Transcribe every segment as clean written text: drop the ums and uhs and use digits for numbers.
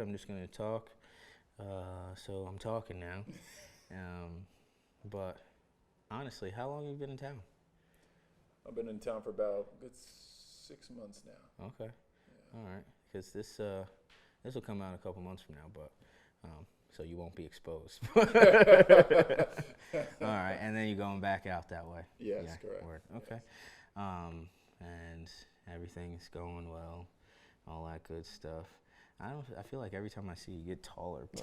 I'm just going to talk. So I'm talking now. But honestly, how long have you been in town? I've been in town for about a good 6 months now. Okay. All right. Because this will come out a couple months from now, but so you won't be exposed. All right, and then you're going back out that way. Yes, Yeah, correct. word. Yes. Okay. And everything's going well, all that good stuff. I feel like every time I see you, get taller, but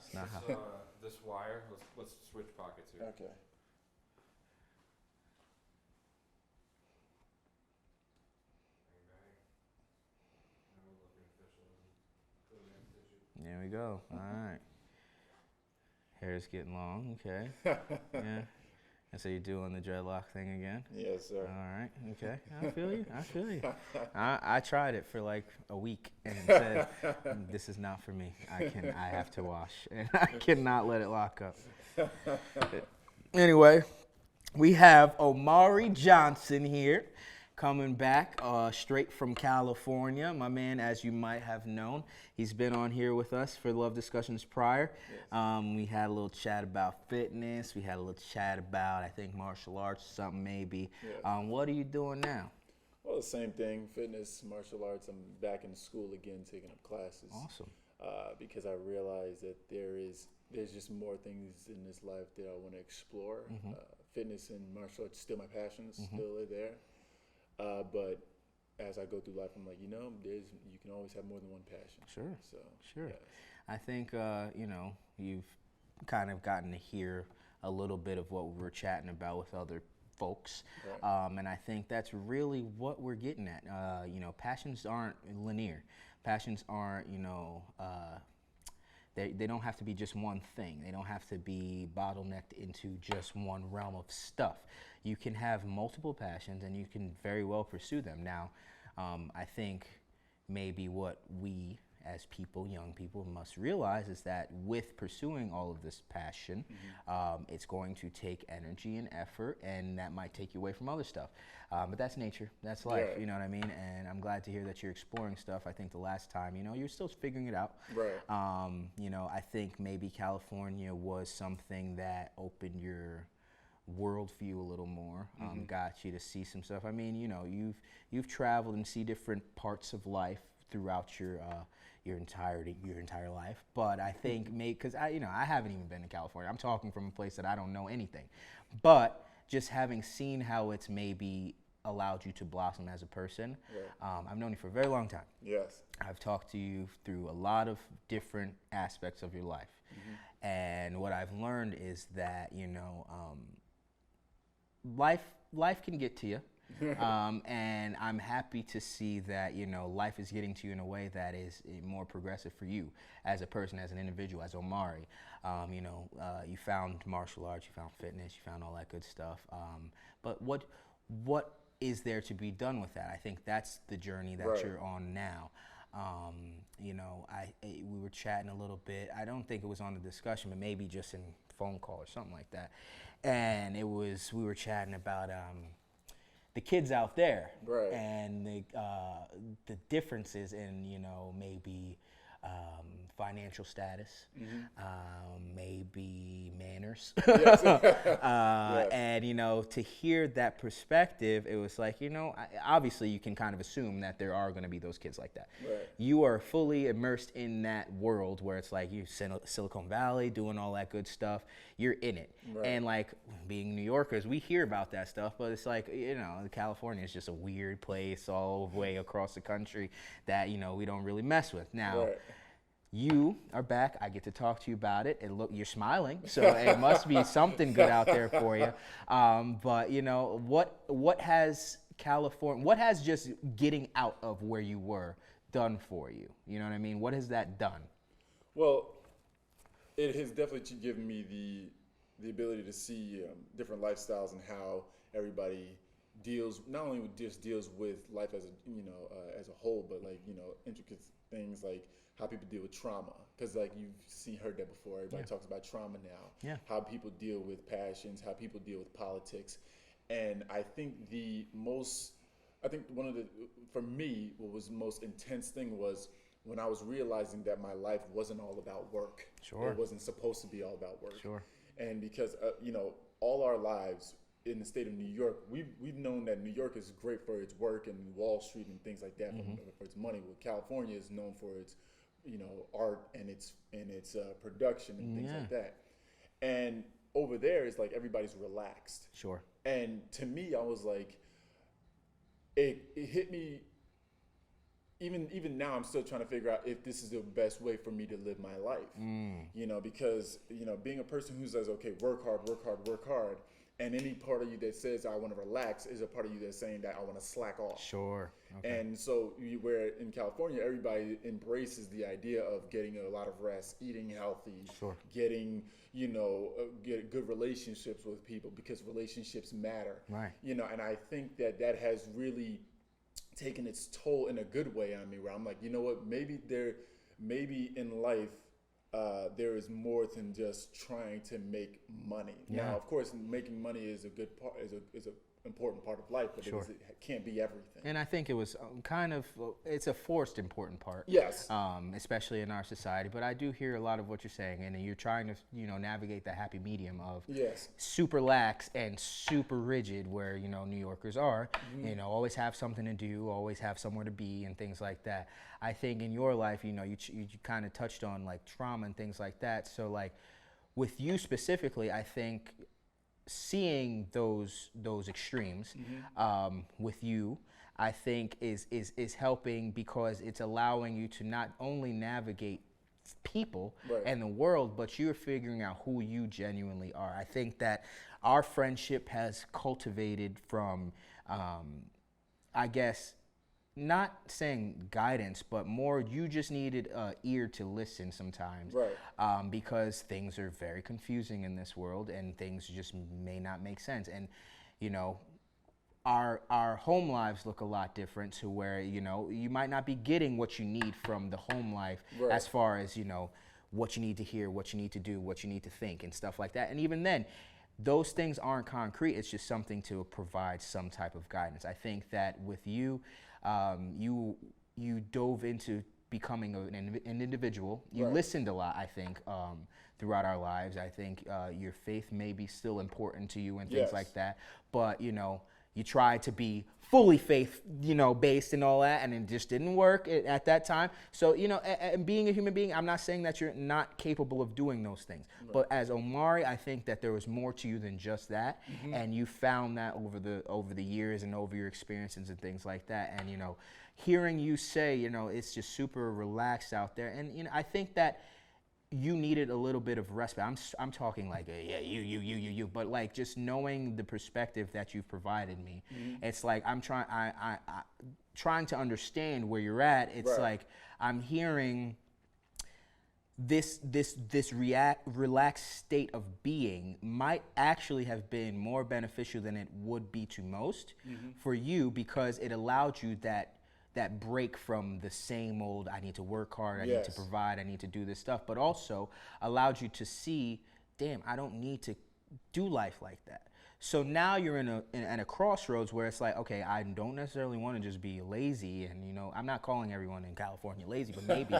it's not how. This wire, let's switch pockets here. Okay. Now we're looking official and clearly in tissue. There we go. All right. Hair's getting long. Okay. Yeah. And so you're doing the dreadlock thing again? Yes, sir. All right. Okay. I feel you. I feel you. I tried it for like a week and said, "This is not for me. I have to wash, and I cannot let it lock up." Anyway, we have Omari Johnson here, coming back straight from California. My man, as you might have known, he's been on here with us for Love Discussions prior. Yes. We had a little chat about fitness. We had a little chat about, I think, martial arts, something maybe. Yes. What are you doing now? Well, the same thing, fitness, martial arts. I'm back in school again, taking up classes. Awesome. Because I realize that there's just more things in this life that I want to explore. Mhm. Fitness and martial arts still my passions, Mhm. still are there. But as I go through life, I'm like, you can always have more than one passion. Sure. So Sure. yes. I think, you've kind of gotten to hear a little bit of what we were chatting about with other folks. Right. And I think that's really what we're getting at. Passions aren't linear. Passions aren't, they don't have to be just one thing. They don't have to be bottlenecked into just one realm of stuff. You can have multiple passions and you can very well pursue them. Now, I think maybe what we as people, young people, must realize is that with pursuing all of this passion, it's going to take energy and effort, and that might take you away from other stuff. But that's nature, that's life, Yeah. you know what I mean? And I'm glad to hear that you're exploring stuff. I think the last time, you're still figuring it out. Right. I think maybe California was something that opened your worldview a little more, got you to see some stuff. I mean, you've traveled and see different parts of life throughout your entire life. But I think because I haven't even been to California. I'm talking from a place that I don't know anything. But just having seen how it's maybe allowed you to blossom as a person, Right. I've known you for a very long time. Yes. I've talked to you through a lot of different aspects of your life. And what I've learned is that, life can get to you. And I'm happy to see that, life is getting to you in a way that is more progressive for you as a person, as an individual, as Omari. You found martial arts, you found fitness, you found all that good stuff. But what is there to be done with that? I think that's the journey that Right. you're on now. We were chatting a little bit. I don't think it was on the discussion, but maybe just in phone call or something like that. And we were chatting about the kids out there, Right. and the differences in maybe financial status, maybe manners, Yes. Yes. and to hear that perspective, it was like obviously you can kind of assume that there are going to be those kids like that. Right. You are fully immersed in that world where it's like you Silicon Valley doing all that good stuff. You're in it, Right. and like being New Yorkers, we hear about that stuff, but it's like California is just a weird place all the way across the country that we don't really mess with. Now, Right. you are back. I get to talk to you about it, and look, you're smiling, so it must be something good out there for you. But what has California? What has just getting out of where you were done for you? You know what I mean? What has that done? Well, it has definitely given me the ability to see different lifestyles and how everybody deals not only deals with life as as a whole, but intricate things like how people deal with trauma. Because heard that before. Everybody talks about trauma now. Yeah. How people deal with passions, how people deal with politics, and I think one of the for me what was the most intense thing was when I was realizing that my life wasn't all about work. Sure. It wasn't supposed to be all about work. Sure. And because all our lives in the state of New York, we've known that New York is great for its work and Wall Street and things like that, for its money. Well, California is known for its art and its production and things like that. And over there, it's like everybody's relaxed. Sure. And to me, I was like, it hit me. Even now, I'm still trying to figure out if this is the best way for me to live my life. Because being a person who says, okay, work hard, work hard, work hard, and any part of you that says I want to relax is a part of you that's saying that I want to slack off. Sure. Okay. And so where in California, everybody embraces the idea of getting a lot of rest, eating healthy, Sure. getting, get good relationships with people, because relationships matter. Right. And I think that has really taken its toll in a good way on me, where I'm like, you know what, maybe in life, there is more than just trying to make money. Yeah. Now, of course, making money is a good part, is a important part of life, but Sure. it can't be everything. And I think it was it's a forced important part. Yes. Especially in our society. But I do hear a lot of what you're saying, and you're trying to, navigate the happy medium of Yes. super lax and super rigid, where, New Yorkers are, always have something to do, always have somewhere to be and things like that. I think in your life, you kind of touched on like trauma and things like that. So like with you specifically, I think seeing those extremes with you, I think is helping, because it's allowing you to not only navigate people Right. and the world, but you're figuring out who you genuinely are. I think that our friendship has cultivated from, I guess, not saying guidance, but more you just needed an ear to listen sometimes. Right. Because things are very confusing in this world, and things just may not make sense. And, our home lives look a lot different, to where, you might not be getting what you need from the home life. Right. As far as, what you need to hear, what you need to do, what you need to think and stuff like that. And even then, those things aren't concrete. It's just something to provide some type of guidance. I think that with you, you dove into becoming an individual. You Right. listened a lot, I think, throughout our lives. I think your faith may be still important to you and things Yes. like that. But, you tried to be fully faith, based and all that, and it just didn't work at that time. So, and being a human being, I'm not saying that you're not capable of doing those things. Right. But as Omari, I think that there was more to you than just that. And you found that over the years and over your experiences and things like that. And, hearing you say, it's just super relaxed out there. And, I think that you needed a little bit of respite. I'm talking like, you, but like just knowing the perspective that you've provided me. It's like I'm trying to understand where you're at. It's Right. like I'm hearing this relaxed state of being might actually have been more beneficial than it would be to most for you, because it allowed you that break from the same old, I need to work hard, I need to Yes. provide, I need to do this stuff, but also allowed you to see, damn, I don't need to do life like that. So now you're in a crossroads where it's like, okay, I don't necessarily want to just be lazy, and I'm not calling everyone in California lazy, but maybe,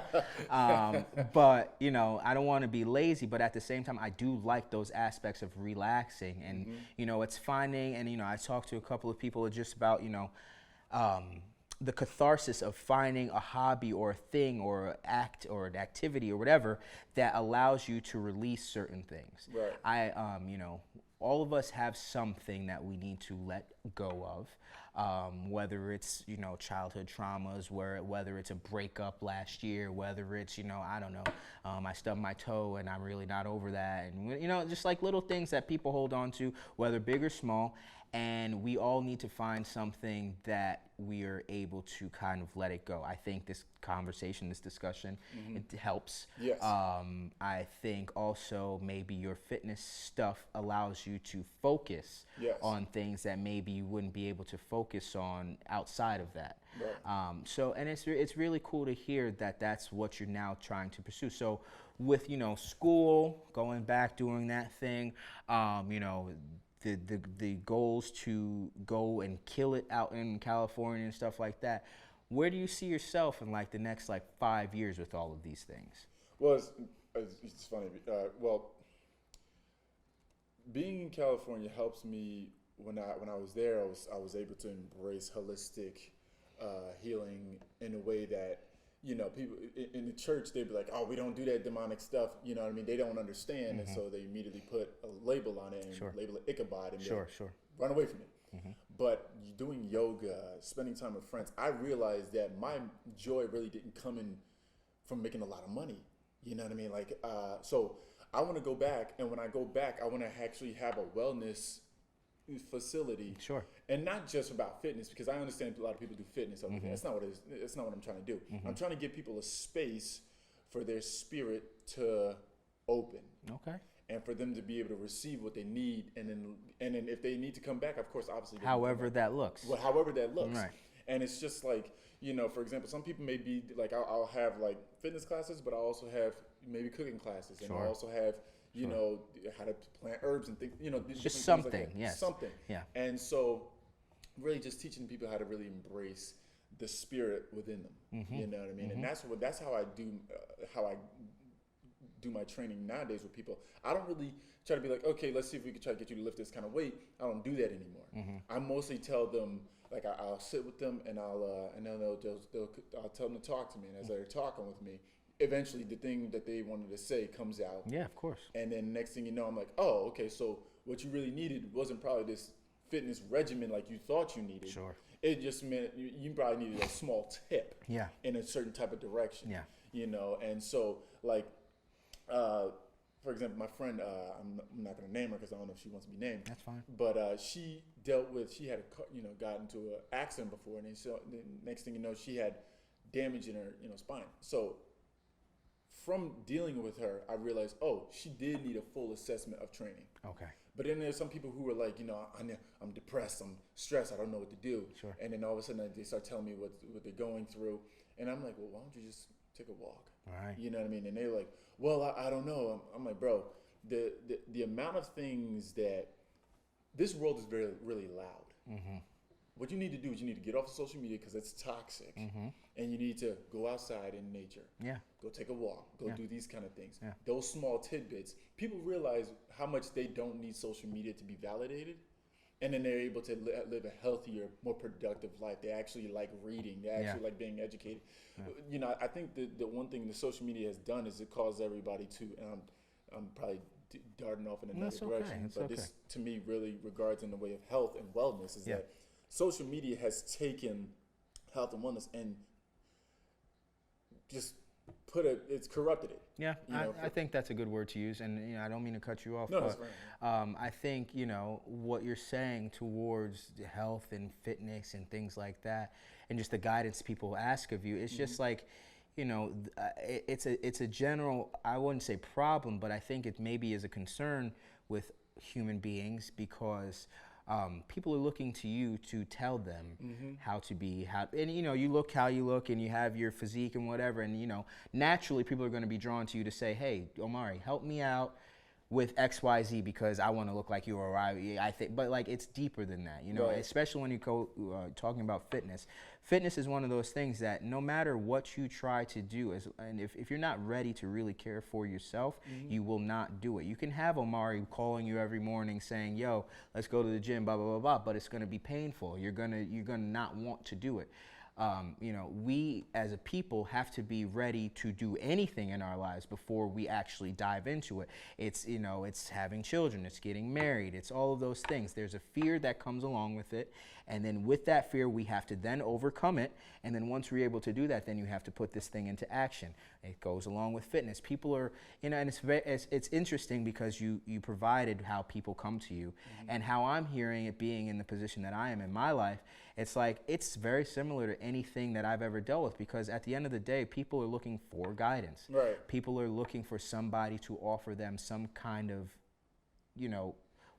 but I don't want to be lazy, but at the same time, I do like those aspects of relaxing, and it's finding, and I talked to a couple of people just about the catharsis of finding a hobby or a thing or an act or an activity or whatever that allows you to release certain things. Right. All of us have something that we need to let go of, whether it's, childhood traumas, whether it's a breakup last year, whether it's, I don't know, I stubbed my toe and I'm really not over that. And, just like little things that people hold on to, whether big or small. And we all need to find something that we are able to kind of let it go. I think this conversation, this discussion, it helps. Yes. I think also maybe your fitness stuff allows you to focus Yes. on things that maybe you wouldn't be able to focus on outside of that. Right. And it's really cool to hear that that's what you're now trying to pursue. So with, school, going back, doing that thing, the goals to go and kill it out in California and stuff like that. Where do you see yourself in like the next like 5 years with all of these things? Well, it's funny. Well, being in California helps me. When I was there, I was able to embrace holistic healing in a way that, you know, people in the church, they'd be like, "Oh, we don't do that demonic stuff." You know what I mean? They don't understand, and so they immediately put a label on it and Sure. label it Ichabod and Sure, sure. run away from it. But doing yoga, spending time with friends, I realized that my joy really didn't come in from making a lot of money. You know what I mean? Like, so I want to go back, and when I go back, I want to actually have a wellness facility. Sure. And not just about fitness, because I understand a lot of people do fitness over there. That's not what it is. It's not what I'm trying to do. I'm trying to give people a space for their spirit to open. Okay. And for them to be able to receive what they need, and then if they need to come back, of course, obviously. They can come However back. that looks. Well, however that looks. Right. And it's just like, you know, for example, some people may be like, I'll have like fitness classes, but I also have maybe cooking classes, and Sure. I also have, you know, how to plant herbs and things, you know, Just different things something, like that. yes. Something. Yeah. And so, really, just teaching people how to really embrace the spirit within them. You know what I mean? And that's how I do my training nowadays with people. I don't really try to be like, okay, let's see if we can try to get you to lift this kind of weight. I don't do that anymore. I mostly tell them, like, I'll sit with them and I'll tell them to talk to me, and as they're talking with me, eventually the thing that they wanted to say comes out. Yeah, of course. And then next thing you know, I'm like, oh, okay, so what you really needed wasn't probably this fitness regimen like you thought you needed. Sure. It just meant you probably needed a small tip. Yeah. In a certain type of direction. Yeah. You know, and so like, for example, my friend, I'm not going to name her because I don't know if she wants to be named. That's fine. But she had got into an accident before, and then so the next thing you know, she had damage in her spine. So from dealing with her, I realized, oh, she did need a full assessment of training. Okay. But then there's some people who are like, I'm depressed, I'm stressed, I don't know what to do. Sure. And then all of a sudden they start telling me what they're going through, and I'm like, well, why don't you just take a walk? All right. You know what I mean? And they're like, well, I don't know. I'm like, bro, the amount of things that this world is very really loud. What you need to do is you need to get off of social media because it's toxic, and you need to go outside in nature. Yeah. Go take a walk. Go Yeah. do these kind of things. Yeah. Those small tidbits. People realize how much they don't need social media to be validated, and then they're able to live a healthier, more productive life. They actually like reading. They actually like being educated. Yeah. I think the one thing the social media has done is it caused everybody to. And I'm probably darting off in another direction, but this to me really regards in the way of health and wellness is that social media has taken health and wellness and just it's corrupted it. Yeah, I think that's a good word to use, and I don't mean to cut you off, No, but that's right. I think what you're saying towards the health and fitness and things like that, and just the guidance people ask of you, it's just like, it's a general, I wouldn't say problem, but I think it maybe is a concern with human beings because people are looking to you to tell them how to be, and you look how you look, and you have your physique and whatever, and naturally people are going to be drawn to you to say, hey, Omari, help me out with XYZ because I want to look like you, or I think, but like it's deeper than that, Right. Especially when you go talking about fitness. Fitness is one of those things that no matter what you try to do, and if you're not ready to really care for yourself, you will not do it. You can have Omari calling you every morning saying, yo, let's go to the gym, blah, blah, blah, blah, but it's going to be painful. You're gonna not want to do it. We as a people have to be ready to do anything in our lives before we actually dive into it. It's having children, it's getting married, it's all of those things. There's a fear that comes along with it. And then with that fear, we have to then overcome it. And then once we're able to do that, then you have to put this thing into action. It goes along with fitness. People are, and it's interesting because you provided how people come to you and how I'm hearing it being in the position that I am in my life. It's like, it's very similar to anything that I've ever dealt with because at the end of the day, people are looking for guidance. Right. People are looking for somebody to offer them some kind of,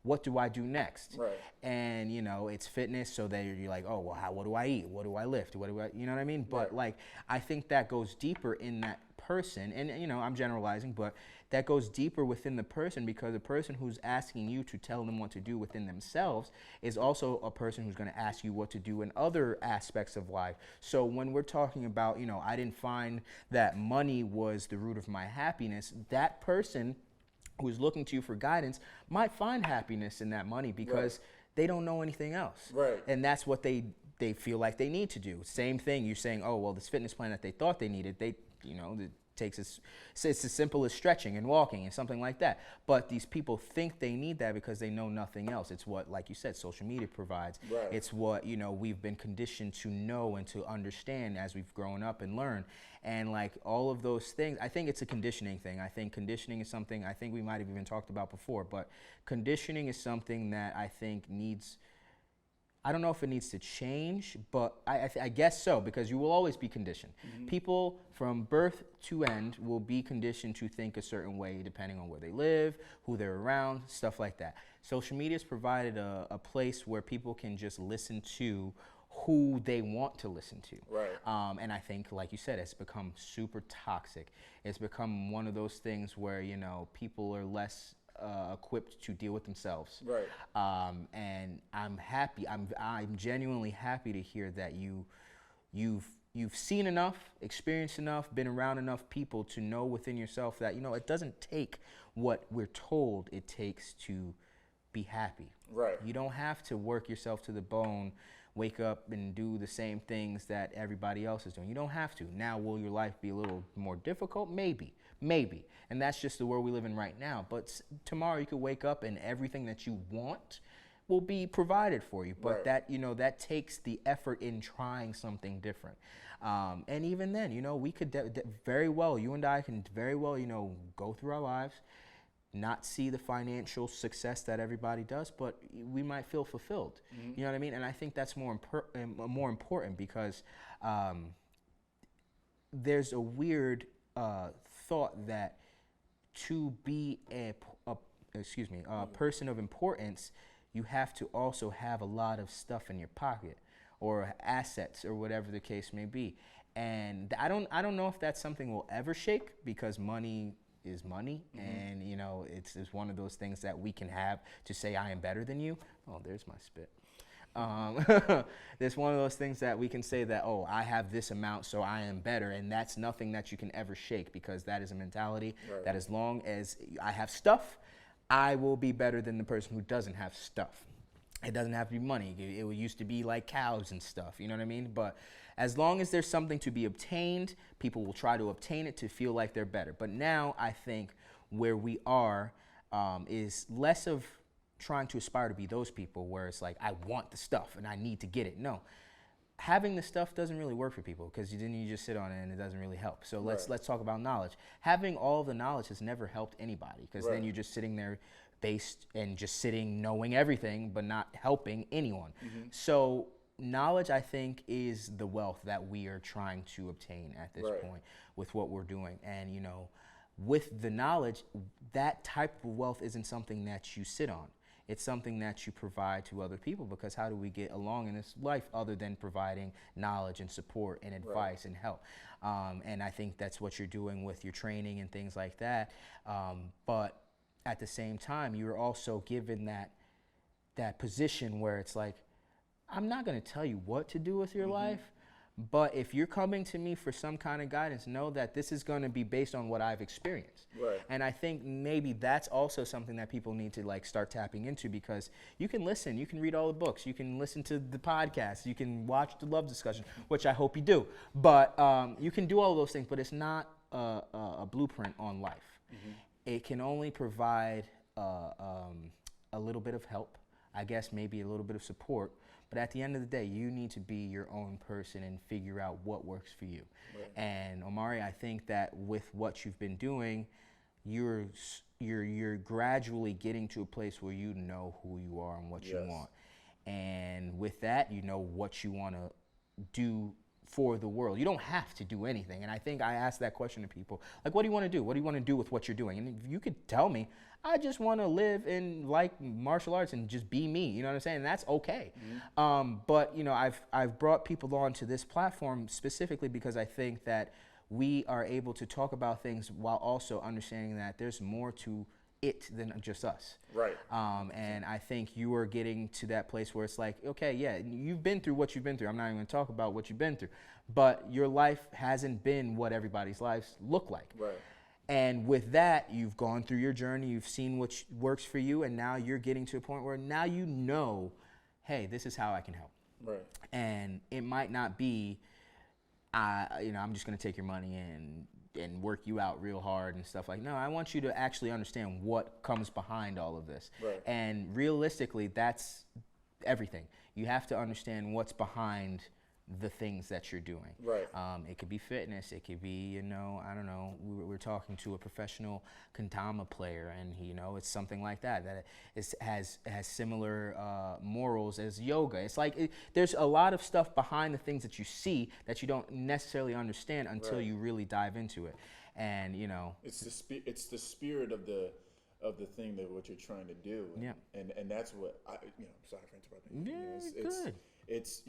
what do I do next? Right. And it's fitness, so that you're like, oh well, what do I eat? What do I lift? What do I, you know what I mean? But Right. like, I think that goes deeper in that person, and I'm generalizing, but that goes deeper within the person, because the person who's asking you to tell them what to do within themselves is also a person who's going to ask you what to do in other aspects of life. So when we're talking about, I didn't find that money was the root of my happiness, that person who's looking to you for guidance might find happiness in that money because they don't know anything else. Right. And that's what they feel like they need to do. Same thing, you're saying, oh, well, this fitness plan that they thought they needed, it takes it's as simple as stretching and walking and something like that. But these people think they need that because they know nothing else. It's what, like you said, social media provides. Right. It's what, we've been conditioned to know and to understand as we've grown up and learned. And like all of those things, I think it's a conditioning thing. I think conditioning is something I think we might have even talked about before, but conditioning is something that I think needs, I don't know if it needs to change, but I guess so, because you will always be conditioned. Mm-hmm. People from birth to end will be conditioned to think a certain way depending on where they live, who they're around, stuff like that. Social media has provided a place where people can just listen to who they want to listen to. Right. And I think, like you said, it's become super toxic. It's become one of those things where, people are less equipped to deal with themselves. Right. And I'm happy. I'm genuinely happy to hear that you've seen enough, experienced enough, been around enough people to know within yourself that, it doesn't take what we're told it takes to be happy. Right. You don't have to work yourself to the bone, wake up and do the same things that everybody else is doing. You don't have to. Now, will your life be a little more difficult? Maybe. And that's just the world we live in right now. But tomorrow you could wake up and everything that you want will be provided for you. But right. that takes the effort in trying something different. And even then, we could very well, you and I can very well, go through our lives, not see the financial success that everybody does, but we might feel fulfilled. Mm-hmm. You know what I mean? And I think that's more important because there's a weird thought that to be a person of importance, you have to also have a lot of stuff in your pocket or assets or whatever the case may be. And I don't know if that's something we'll ever shake, because money is money. Mm-hmm. And it's one of those things that we can have to say I am better than you. Oh, there's my spit. There's one of those things that we can say that, oh, I have this amount, so I am better, and that's nothing that you can ever shake, because that is a mentality that as long as I have stuff, I will be better than the person who doesn't have stuff. It doesn't have to be money. It used to be like cows and stuff, you know what I mean? But as long as there's something to be obtained, people will try to obtain it to feel like they're better. But now I think where we are is less of trying to aspire to be those people where it's like, I want the stuff and I need to get it. No, having the stuff doesn't really work for people, because then you just sit on it and it doesn't really help. So let's talk about knowledge. Having all the knowledge has never helped anybody, because then you're just sitting there based and just sitting knowing everything but not helping anyone. Mm-hmm. So knowledge, I think, is the wealth that we are trying to obtain at this point with what we're doing. And with the knowledge, that type of wealth isn't something that you sit on. It's something that you provide to other people, because how do we get along in this life other than providing knowledge and support and advice and help? And I think that's what you're doing with your training and things like that. But at the same time, you're also given that position where it's like, I'm not going to tell you what to do with your life, but if you're coming to me for some kind of guidance, know that this is going to be based on what I've experienced. Right. And I think maybe that's also something that people need to start tapping into, because you can listen, you can read all the books, you can listen to the podcasts, you can watch the love discussion, which I hope you do. But you can do all those things, but it's not a blueprint on life. Mm-hmm. It can only provide a little bit of help, I guess maybe a little bit of support. But at the end of the day, you need to be your own person and figure out what works for you. Right. And Omari, I think that with what you've been doing, you're gradually getting to a place where you know who you are and what you want. And with that, you know what you want to do for the world. You don't have to do anything. And I think I ask that question to people, like, what do you want to do? What do you want to do with what you're doing? And if you could tell me, I just want to live in martial arts and just be me. You know what I'm saying? And that's okay. Mm-hmm. But I've brought people onto this platform specifically because I think that we are able to talk about things while also understanding that there's more to it than just us. Right. And I think you are getting to that place where it's like, okay, yeah, you've been through what you've been through. I'm not even going to talk about what you've been through, but your life hasn't been what everybody's lives look like. Right. And with that, you've gone through your journey, you've seen what works for you, and now you're getting to a point where now you know, hey, this is how I can help. Right. And it might not be, I'm just going to take your money and work you out real hard and stuff like. No, I want you to actually understand what comes behind all of this. Right. And realistically, that's everything. You have to understand what's behind the things that you're doing. Right. It could be fitness. It could be, I don't know. We're talking to a professional kantama player, and it's something like that has similar morals as yoga. It's like there's a lot of stuff behind the things that you see that you don't necessarily understand until Right. you really dive into it. And it's the spirit of the thing that what you're trying to do. And, Yeah. And that's what sorry for interrupting. Yeah, good. It's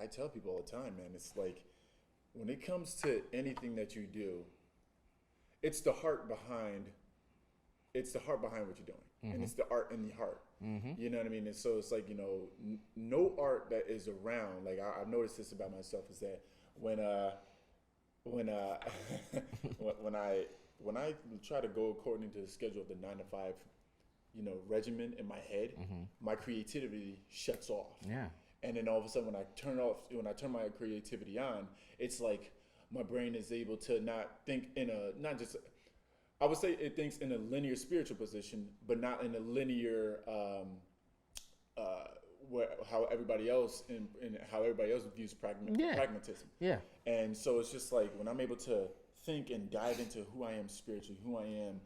I tell people all the time, man, it's like when it comes to anything that you do, it's the heart behind what you're doing. Mm-hmm. And it's the art in the heart. Mm-hmm. You know what I mean? And so it's like, no art that is around, like I've noticed this about myself, is that when I try to go according to the schedule of the 9 to 5, regimen in my head, Mm-hmm. my creativity shuts off. Yeah. And then all of a sudden, when I turn my creativity on, it's like my brain is able to not think I would say it thinks in a linear spiritual position, but not in a linear how everybody else views pragmatism. Yeah. And so it's just like when I'm able to think and dive into who I am spiritually, who I am.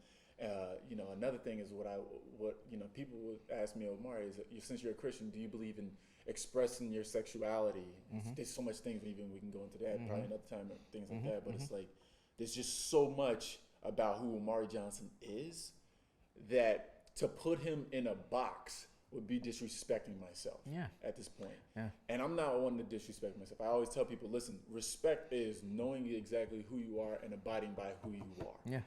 Another thing is what people would ask me, Omari, is that since you're a Christian, do you believe in expressing your sexuality? Mm-hmm. There's so much things, even we can go into that probably another time, or things like Mm-hmm. that. But it's like there's just so much about who Omari Johnson is that to put him in a box would be disrespecting myself. Yeah. At this point. Yeah. And I'm not one to disrespect myself. I always tell people, listen, respect is knowing exactly who you are and abiding by who you are. Yeah.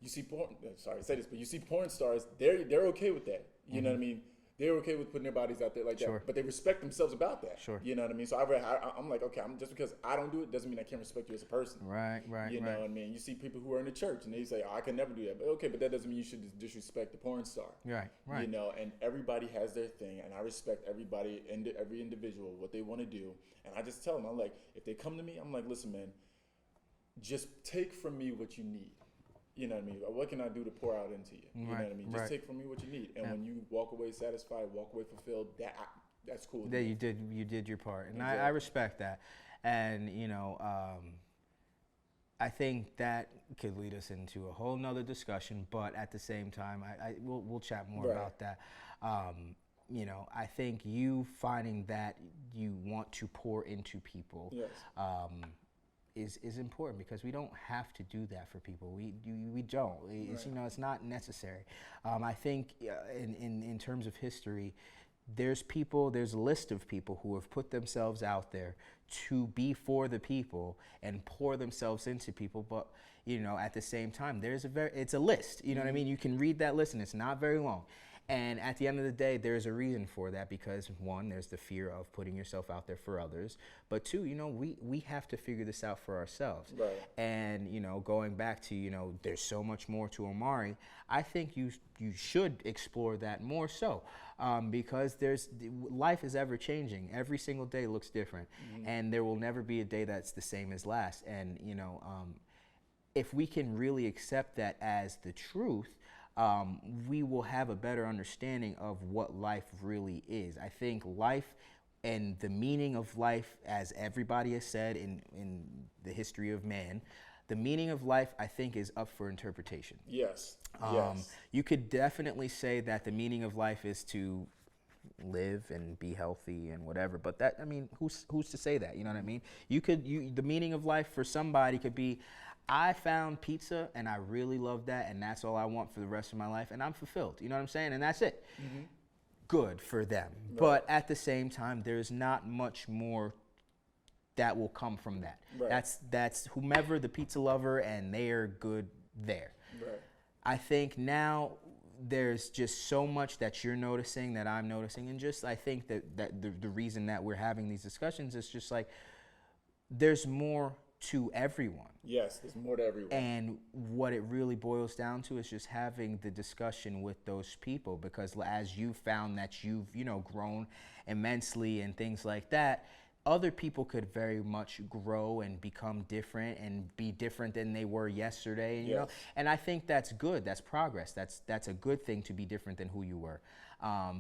You see porn. Sorry to say this, but you see porn stars. They're okay with that. You know what I mean? They're okay with putting their bodies out there like Sure. that. But they respect themselves about that. Sure. You know what I mean? So I'm like, okay, just because I don't do it doesn't mean I can't respect you as a person. Right. You know what I mean? You see people who are in the church and they say, I can never do that. But okay, but that doesn't mean you should disrespect the porn star. Right. And everybody has their thing, and I respect everybody and every individual, what they want to do. And I just tell them, I'm like, if they come to me, I'm like, listen, man, just take from me what you need. You know what I mean? What can I do to pour out into you? You know what I mean? Just take from me what you need. And when you walk away satisfied, walk away fulfilled, that's cool. Yeah, you did your part, and Exactly. I respect that. And I think that could lead us into a whole nother discussion. But at the same time, we'll chat more about that. I think you finding that you want to pour into people. Yes. Is important, because we don't have to do that for people. We don't. It's it's not necessary. I think in terms of history, there's a list of people who have put themselves out there to be for the people and pour themselves into people. But at the same time, it's a list. You know what I mean? You can read that list, and it's not very long. And at the end of the day, there's a reason for that, because one, there's the fear of putting yourself out there for others. But two, we have to figure this out for ourselves. Right. And, going back to, there's so much more to Omari, I think you should explore that more so, because life is ever changing. Every single day looks different, and there will never be a day that's the same as last. And, if we can really accept that as the truth, we will have a better understanding of what life really is. I think life and the meaning of life, as everybody has said in the history of man, the meaning of life, I think, is up for interpretation. Yes. You could definitely say that the meaning of life is to live and be healthy and whatever, but who's to say that? You know what I mean? The meaning of life for somebody could be, I found pizza and I really love that, and that's all I want for the rest of my life, and I'm fulfilled. You know what I'm saying? And that's it. Good for them. Right. But at the same time, there's not much more that will come from that. Right. That's whomever the pizza lover, and they are good there. Right. I think now there's just so much that you're noticing that I'm noticing, and just I think that the reason that we're having these discussions is just like there's more to everyone. Yes, there's more to everyone. And what it really boils down to is just having the discussion with those people, because as you found that you've, grown immensely and things like that, other people could very much grow and become different and be different than they were yesterday. And, Yes. and I think that's good. That's progress. That's a good thing to be different than who you were.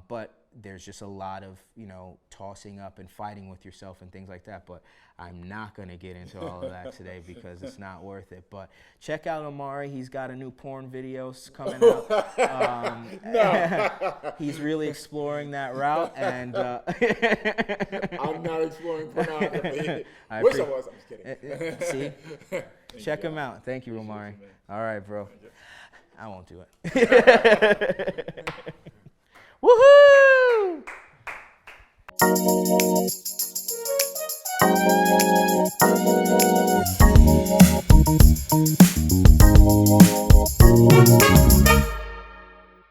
But there's just a lot of, tossing up and fighting with yourself and things like that. But I'm not going to get into all of that today because it's not worth it. But check out Omari. He's got a new porn video coming out. He's really exploring that route. And I'm not exploring pornography. I Wish I was. I'm just kidding. See? Check you, him out. Thank you, Omari. man. All right, bro. I won't do it. Woohoo!